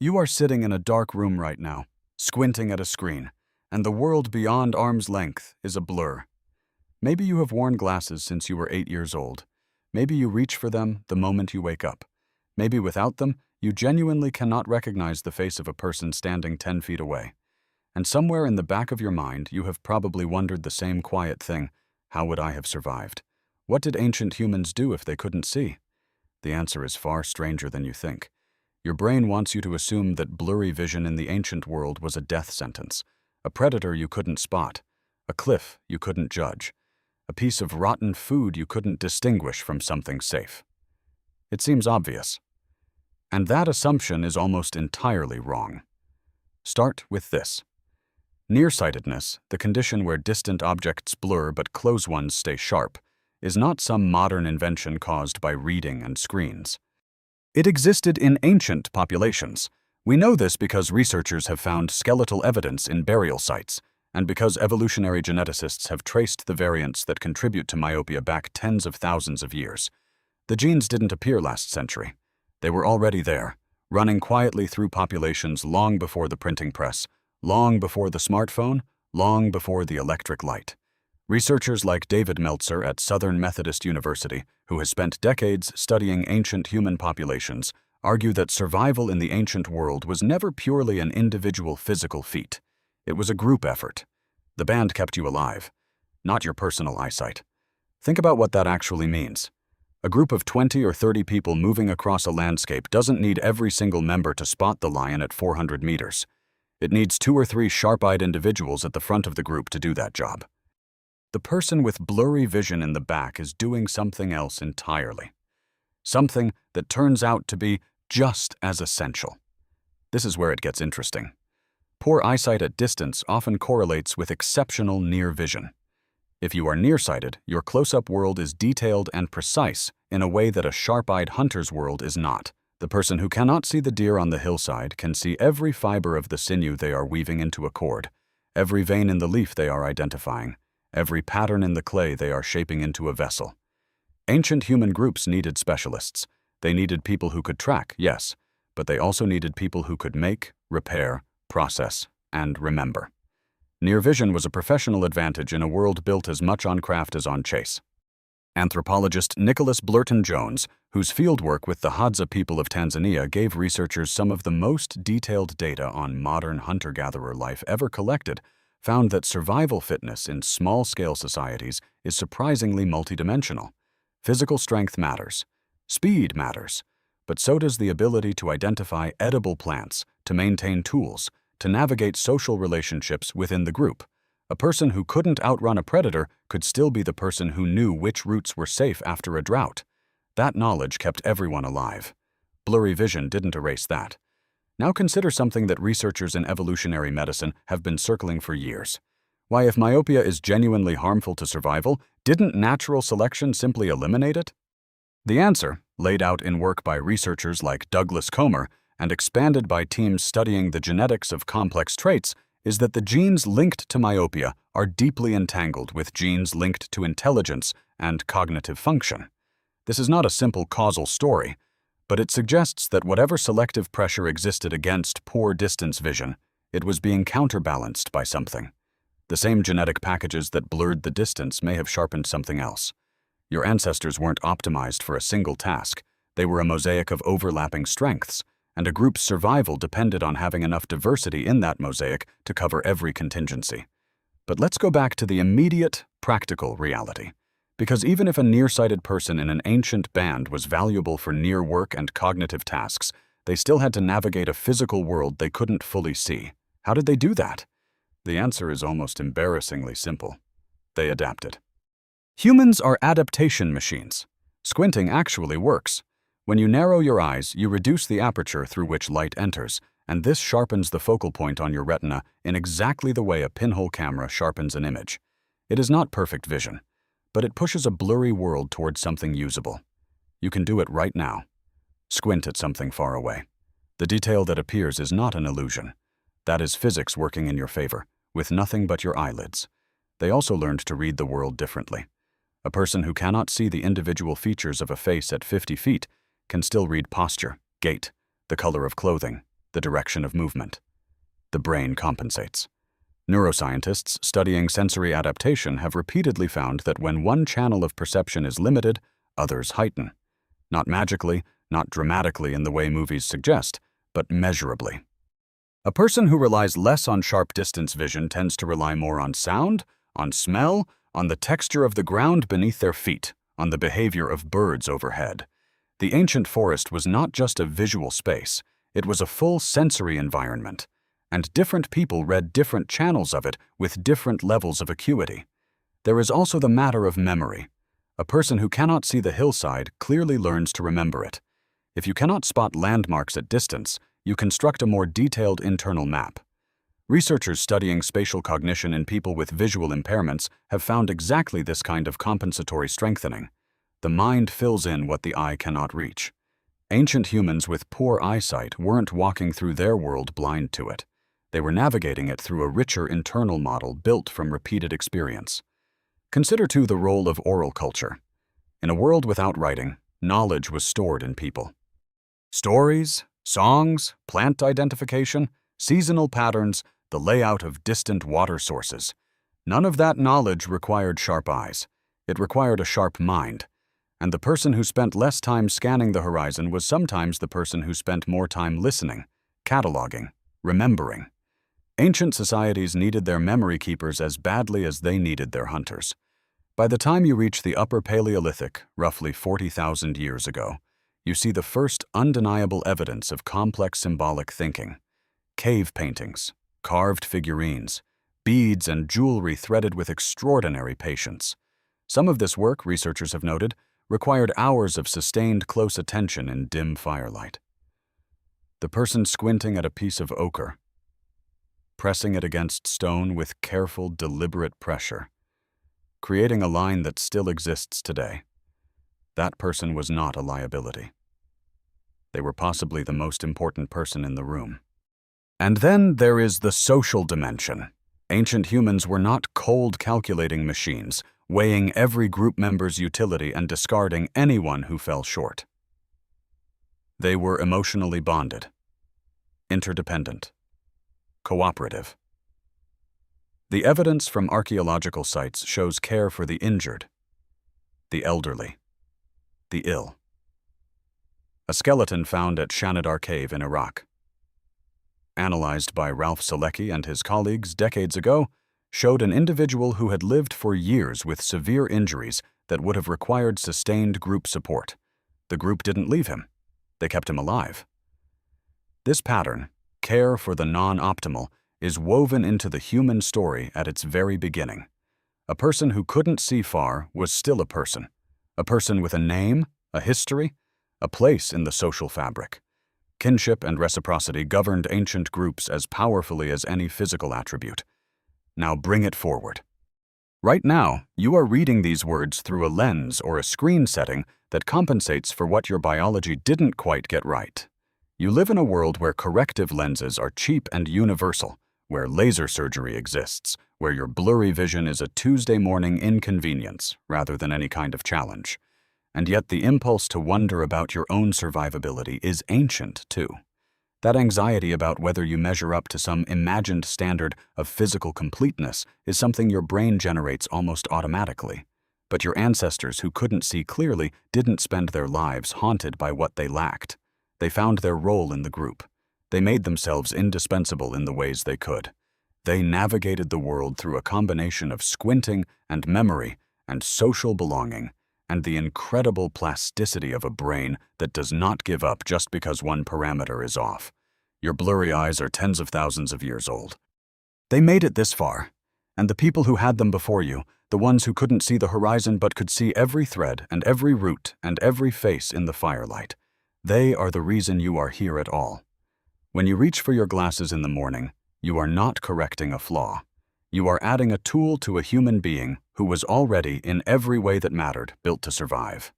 You are sitting in a dark room right now, squinting at a screen, and the world beyond arm's length is a blur. Maybe you have worn glasses since you were 8 years old. Maybe you reach for them the moment you wake up. Maybe without them, you genuinely cannot recognize the face of a person standing 10 feet away. And somewhere in the back of your mind, you have probably wondered the same quiet thing: how would I have survived? What did ancient humans do if they couldn't see? The answer is far stranger than you think. Your brain wants you to assume that blurry vision in the ancient world was a death sentence, a predator you couldn't spot, a cliff you couldn't judge, a piece of rotten food you couldn't distinguish from something safe. It seems obvious. And that assumption is almost entirely wrong. Start with this. Nearsightedness, the condition where distant objects blur but close ones stay sharp, is not some modern invention caused by reading and screens. It existed in ancient populations. We know this because researchers have found skeletal evidence in burial sites, and because evolutionary geneticists have traced the variants that contribute to myopia back tens of thousands of years. The genes didn't appear last century. They were already there, running quietly through populations long before the printing press, long before the smartphone, long before the electric light. Researchers like David Meltzer at Southern Methodist University, who has spent decades studying ancient human populations, argue that survival in the ancient world was never purely an individual physical feat. It was a group effort. The band kept you alive, not your personal eyesight. Think about what that actually means. A group of 20 or 30 people moving across a landscape doesn't need every single member to spot the lion at 400 meters. It needs 2 or 3 sharp-eyed individuals at the front of the group to do that job. The person with blurry vision in the back is doing something else entirely. Something that turns out to be just as essential. This is where it gets interesting. Poor eyesight at distance often correlates with exceptional near vision. If you are nearsighted, your close-up world is detailed and precise in a way that a sharp-eyed hunter's world is not. The person who cannot see the deer on the hillside can see every fiber of the sinew they are weaving into a cord, every vein in the leaf they are identifying, every pattern in the clay they are shaping into a vessel. Ancient human groups needed specialists. They needed people who could track, yes, but they also needed people who could make, repair, process, and remember. Near vision was a professional advantage in a world built as much on craft as on chase. Anthropologist Nicholas Blurton Jones, whose fieldwork with the Hadza people of Tanzania gave researchers some of the most detailed data on modern hunter-gatherer life ever collected, found that survival fitness in small-scale societies is surprisingly multidimensional. Physical strength matters. Speed matters. But so does the ability to identify edible plants, to maintain tools, to navigate social relationships within the group. A person who couldn't outrun a predator could still be the person who knew which routes were safe after a drought. That knowledge kept everyone alive. Blurry vision didn't erase that. Now consider something that researchers in evolutionary medicine have been circling for years. Why, if myopia is genuinely harmful to survival, didn't natural selection simply eliminate it? The answer, laid out in work by researchers like Douglas Comer and expanded by teams studying the genetics of complex traits, is that the genes linked to myopia are deeply entangled with genes linked to intelligence and cognitive function. This is not a simple causal story, but it suggests that whatever selective pressure existed against poor distance vision, it was being counterbalanced by something. The same genetic packages that blurred the distance may have sharpened something else. Your ancestors weren't optimized for a single task. They were a mosaic of overlapping strengths, and a group's survival depended on having enough diversity in that mosaic to cover every contingency. But let's go back to the immediate, practical reality. Because even if a nearsighted person in an ancient band was valuable for near work and cognitive tasks, they still had to navigate a physical world they couldn't fully see. How did they do that? The answer is almost embarrassingly simple. They adapted. Humans are adaptation machines. Squinting actually works. When you narrow your eyes, you reduce the aperture through which light enters, and this sharpens the focal point on your retina in exactly the way a pinhole camera sharpens an image. It is not perfect vision, but it pushes a blurry world towards something usable. You can do it right now. Squint at something far away. The detail that appears is not an illusion. That is physics working in your favor, with nothing but your eyelids. They also learned to read the world differently. A person who cannot see the individual features of a face at 50 feet can still read posture, gait, the color of clothing, the direction of movement. The brain compensates. Neuroscientists studying sensory adaptation have repeatedly found that when one channel of perception is limited, others heighten. Not magically, not dramatically in the way movies suggest, but measurably. A person who relies less on sharp distance vision tends to rely more on sound, on smell, on the texture of the ground beneath their feet, on the behavior of birds overhead. The ancient forest was not just a visual space, it was a full sensory environment, and different people read different channels of it with different levels of acuity. There is also the matter of memory. A person who cannot see the hillside clearly learns to remember it. If you cannot spot landmarks at distance, you construct a more detailed internal map. Researchers studying spatial cognition in people with visual impairments have found exactly this kind of compensatory strengthening. The mind fills in what the eye cannot reach. Ancient humans with poor eyesight weren't walking through their world blind to it. They were navigating it through a richer internal model built from repeated experience. Consider, too, the role of oral culture. In a world without writing, knowledge was stored in people. Stories, songs, plant identification, seasonal patterns, the layout of distant water sources. None of that knowledge required sharp eyes. It required a sharp mind. And the person who spent less time scanning the horizon was sometimes the person who spent more time listening, cataloging, remembering. Ancient societies needed their memory keepers as badly as they needed their hunters. By the time you reach the Upper Paleolithic, roughly 40,000 years ago, you see the first undeniable evidence of complex symbolic thinking. Cave paintings, carved figurines, beads and jewelry threaded with extraordinary patience. Some of this work, researchers have noted, required hours of sustained close attention in dim firelight. The person squinting at a piece of ochre, pressing it against stone with careful, deliberate pressure, creating a line that still exists today. That person was not a liability. They were possibly the most important person in the room. And then there is the social dimension. Ancient humans were not cold calculating machines, weighing every group member's utility and discarding anyone who fell short. They were emotionally bonded, interdependent, cooperative. The evidence from archaeological sites shows care for the injured, the elderly, the ill. A skeleton found at Shanidar cave in Iraq, analyzed by Ralph Selecki and his colleagues decades ago, showed an individual who had lived for years with severe injuries that would have required sustained group support. The group didn't leave him. They kept him alive. This pattern, care for the non-optimal, is woven into the human story at its very beginning. A person who couldn't see far was still a person with a name, a history, a place in the social fabric. Kinship and reciprocity governed ancient groups as powerfully as any physical attribute. Now bring it forward. Right now, you are reading these words through a lens or a screen setting that compensates for what your biology didn't quite get right. You live in a world where corrective lenses are cheap and universal, where laser surgery exists, where your blurry vision is a Tuesday morning inconvenience rather than any kind of challenge. And yet the impulse to wonder about your own survivability is ancient, too. That anxiety about whether you measure up to some imagined standard of physical completeness is something your brain generates almost automatically. But your ancestors who couldn't see clearly didn't spend their lives haunted by what they lacked. They found their role in the group. They made themselves indispensable in the ways they could. They navigated the world through a combination of squinting and memory and social belonging, and the incredible plasticity of a brain that does not give up just because one parameter is off. Your blurry eyes are tens of thousands of years old. They made it this far, and the people who had them before you, the ones who couldn't see the horizon but could see every thread and every root and every face in the firelight, they are the reason you are here at all. When you reach for your glasses in the morning, you are not correcting a flaw. You are adding a tool to a human being who was already, in every way that mattered, built to survive.